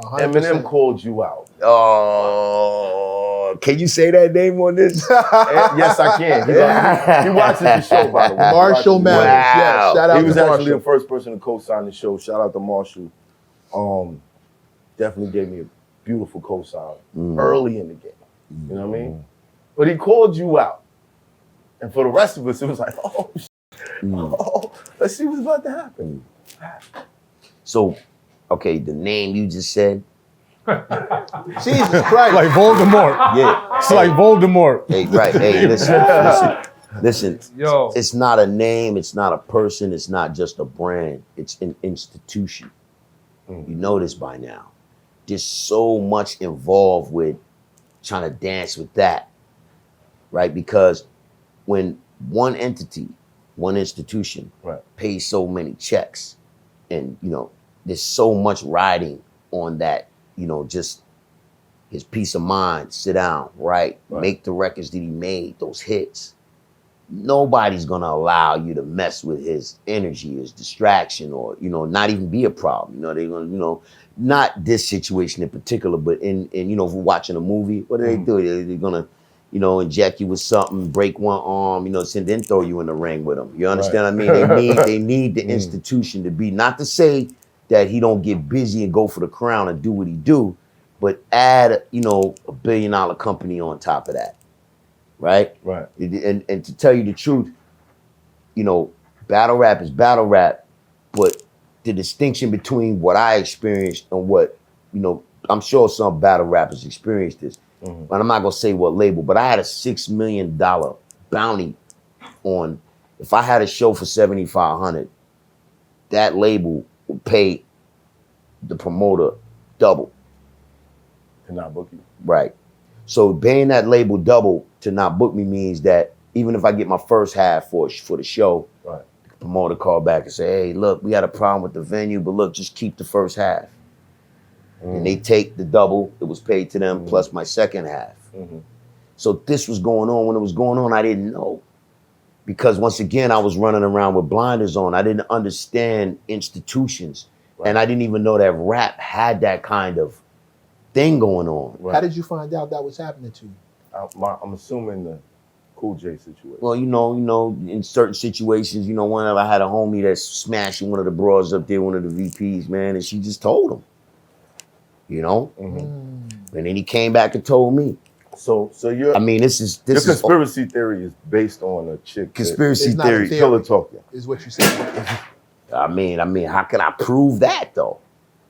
100%. Eminem called you out. Oh, can you say that name on this? Yes, I can. He watches the show, by the way. Marshall Mathers. Wow. Yes, shout out He was to actually Marshall. the first person to co-sign the show. Shout out to Marshall. Definitely gave me a beautiful co-sign early in the game. You know what I mean? But he called you out. And for the rest of us, it was like, oh, let's see what's about to happen. So, okay, the name you just said. Jesus Christ. Like Voldemort. Yeah. It's like Voldemort. Hey, right. Hey, listen. Yo. It's not a name. It's not a person. It's not just a brand. It's an institution. You know this by now. There's so much involved with trying to dance with that, right? Because when one entity, one institution pays so many checks, and there's so much riding on that, just his peace of mind, sit down, right, make the records that he made, those hits. Nobody's gonna allow you to mess with his energy, his distraction, or not even be a problem. They're gonna, not this situation in particular, but in if we're watching a movie, what do they do? They're gonna, inject you with something, break one arm, and then throw you in the ring with them. You understand what I mean? They need the institution to be, not to say that he don't get busy and go for the crown and do what he do, but add, a $1 billion company on top of that. Right? Right. And to tell you the truth, battle rap is battle rap, but the distinction between what I experienced and what, I'm sure some battle rappers experienced this, but I'm not gonna say what label, but I had a $6 million bounty on, if I had a show for $7,500, that label would pay the promoter double. To not book you. Right. So paying that label double to not book me means that even if I get my first half for the show, the promoter call back and say, hey, look, we had a problem with the venue, but look, just keep the first half. And they take the double that was paid to them plus my second half. So this was going on. When it was going on, I didn't know. Because once again, I was running around with blinders on. I didn't understand institutions. And I didn't even know that rap had that kind of thing going on. How did you find out that was happening to you? I'm assuming the Cool J situation. Well, in certain situations, whenever I had a homie that's smashing one of the broads up there, one of the VPs, man, and she just told him. And then he came back and told me. So your this conspiracy theory is based on a chick. Conspiracy theory. Pillow talking is what you said. I mean, how can I prove that though?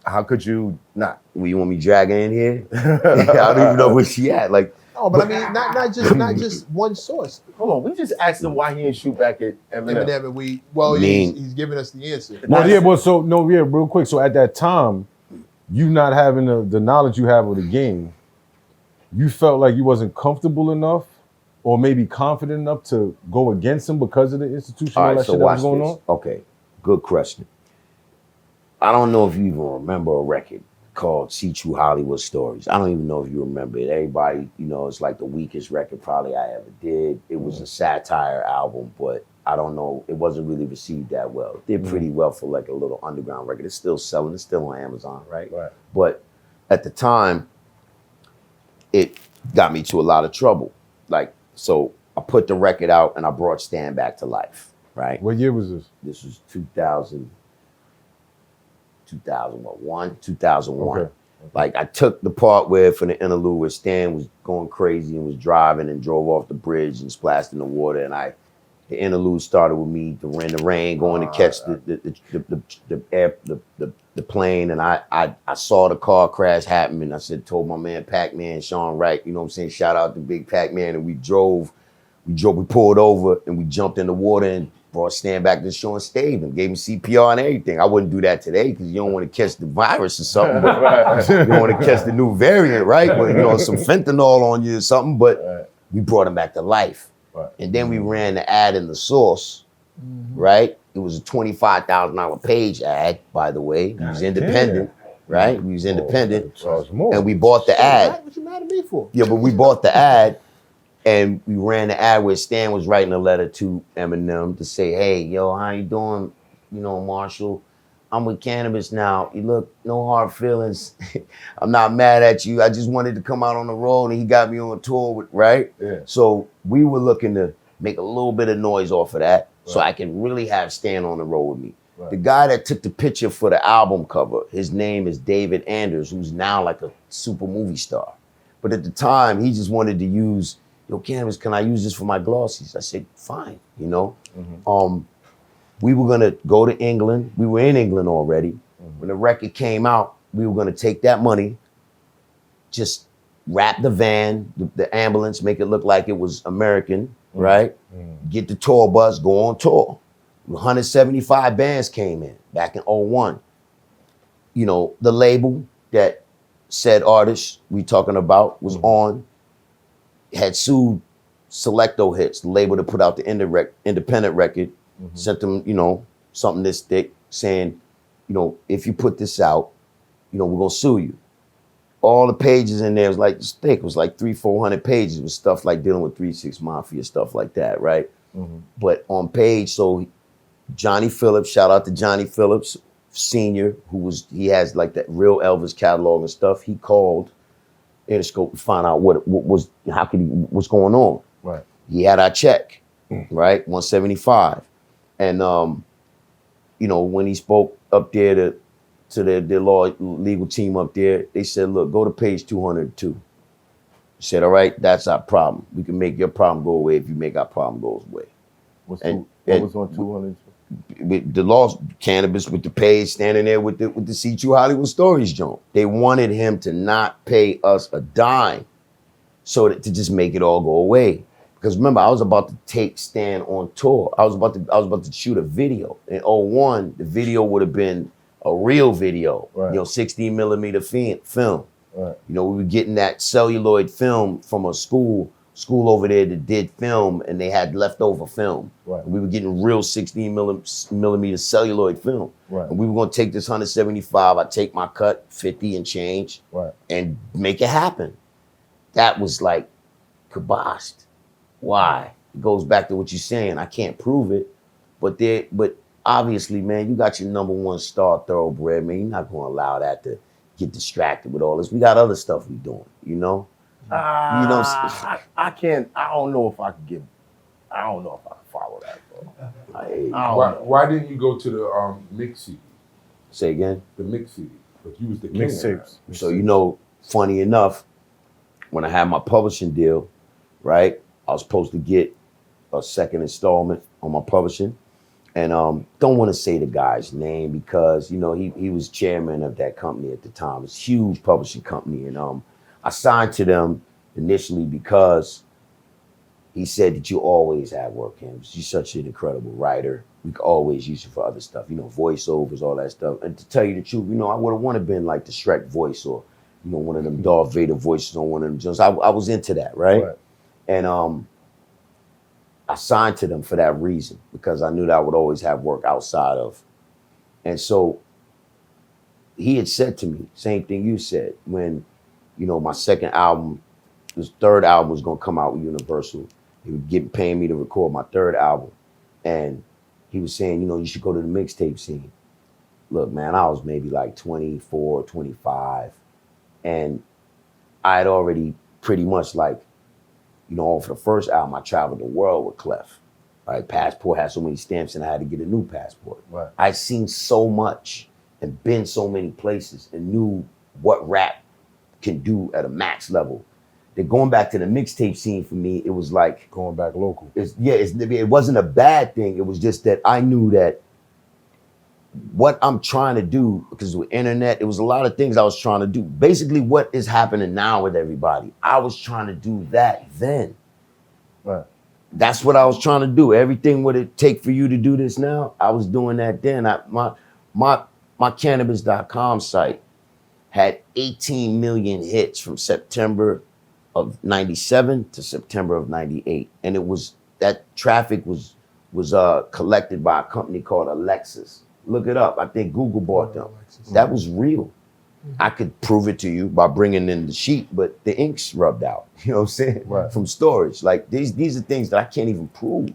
How could you not? Well, you want me dragging in here? I don't even know where she at. Like, oh, but I mean, not just one source. Hold on, we just asked him why he didn't shoot back at Eminem. Eminem, he's giving us the answer. Real quick. So at that time, you not having the knowledge you have of the game, you felt like you wasn't comfortable enough, or maybe confident enough to go against him because of the institution, all that shit that was going on. Okay, good question. I don't know if you even remember a record called See True Hollywood Stories. I don't even know if you remember it. Everybody, it's like the weakest record probably I ever did. It was a satire album, but I don't know. It wasn't really received that well. It did pretty well for like a little underground record. It's still selling. It's still on Amazon, right? But at the time, it got me to a lot of trouble. So I put the record out and I brought Stan back to life, right? What year was this? This was 2001. Okay. Like I took the part where for the interlude where Stan was going crazy and was driving and drove off the bridge and splashed in the water, and the interlude started with me in the rain going to catch the plane, and I saw the car crash happen, and I told my man Pac-Man, Sean Wright, shout out to Big Pac-Man, and we pulled over and we jumped in the water and brought Stan back to the show and stayed him, gave him CPR and everything. I wouldn't do that today because you don't want to catch the virus or something. But you don't want to catch the new variant, right? With some fentanyl on you or something. But we brought him back to life. And then we ran the ad in the Source, right? It was a $25,000 page ad, by the way. We was independent, right? We was independent. And we bought the ad. What you mad at me for? Yeah, but we bought the ad. And we ran the ad where Stan was writing a letter to Eminem to say, hey, yo, how you doing? Marshall, I'm with Canibus now. You look, no hard feelings. I'm not mad at you. I just wanted to come out on the road and he got me on tour with, right? Yeah. So we were looking to make a little bit of noise off of that so I can really have Stan on the road with me. Right. The guy that took the picture for the album cover, his name is David Anders, who's now like a super movie star. But at the time, he just wanted to use, yo, Canibus, can I use this for my glossies? I said, fine, you know? We were gonna go to England. We were in England already. When the record came out, we were gonna take that money, just wrap the van, the ambulance, make it look like it was American, right? Get the tour bus, go on tour. 175 bands came in back in 01. You know, the label that said artist we talking about was on, had sued Selecto Hits, the label that put out the independent record, sent them, you know, something this thick saying, you know, if you put this out, you know, we're gonna sue you. All the pages in there was like this thick, it was like 300-400 pages with stuff like dealing with 3 6 Mafia, stuff like that, right? But on page, so Johnny Phillips, shout out to Johnny Phillips Sr., he has like that real Elvis catalog and stuff. He called Interscope to find out what's going on. Right. He had our check, right? 175. And you know, when he spoke up there to their legal team up there, they said, look, go to page 202. He said, all right, that's our problem. We can make your problem go away if you make our problem go away. What was on 200? With the lost Canibus with the page standing there with the See True Hollywood Stories joint. They wanted him to not pay us a dime so that to just make it all go away. Because remember, I was about to take Stan on tour. I was about to shoot a video. In 01, the video would have been a real video, you know, 16 millimeter film. Right. You know, we were getting that celluloid film from a school over there that did film, and they had leftover film. Right. And we were getting real 16 millimeter celluloid film. Right. And we were gonna take this 175, I take my cut, 50 and change, and make it happen. That was like kiboshed. Why? It goes back to what you're saying. I can't prove it, but obviously, man, you got your #1 star thoroughbred, man. You're not gonna allow that to get distracted with all this. We got other stuff we doing, you know? You know, I can't. I don't know if I can follow that, bro. Why didn't you go to the mix CD? Say again? The mix CD. But you was the king of Mixtapes. that. So, you know, funny enough, when I had my publishing deal, right, I was supposed to get a second installment on my publishing. And don't want to say the guy's name because, you know, he was chairman of that company at the time. It's a huge publishing company. And I signed to them initially because he said that you always have work, Canibus. You're such an incredible writer. We could always use you for other stuff, you know, voiceovers, all that stuff. And to tell you the truth, you know, I would have wanted to been like the Shrek voice or, you know, one of them Darth Vader voices on one of them Jones. I was into that, right? And I signed to them for that reason because I knew that I would always have work outside of. And so he had said to me, same thing you said, when, you know, my second album, his third album was gonna come out with Universal. He would paying me to record my third album. And he was saying, you know, you should go to the mixtape scene. Look, man, I was maybe like 24, 25. And I had already pretty much like, you know, for the first album, I traveled the world with Clef. Right? Passport had so many stamps and I had to get a new passport. Right. I'd seen so much and been so many places and knew what rap can do at a max level. That going back to the mixtape scene for me, it was like Going back local. it wasn't a bad thing. It was just that I knew that what I'm trying to do, because with internet, it was a lot of things I was trying to do. Basically, what is happening now with everybody, I was trying to do that then. Right. That's what I was trying to do. Everything what it take for you to do this now, I was doing that then. My Canibus.com site had 18 million hits from September of 97 to September of 98. And it was, that traffic was collected by a company called Alexis. Look it up. I think Google bought them. That was real. I could prove it to you by bringing in the sheet, but the ink's rubbed out. You know what I'm saying? Right. From storage. Like these are things that I can't even prove.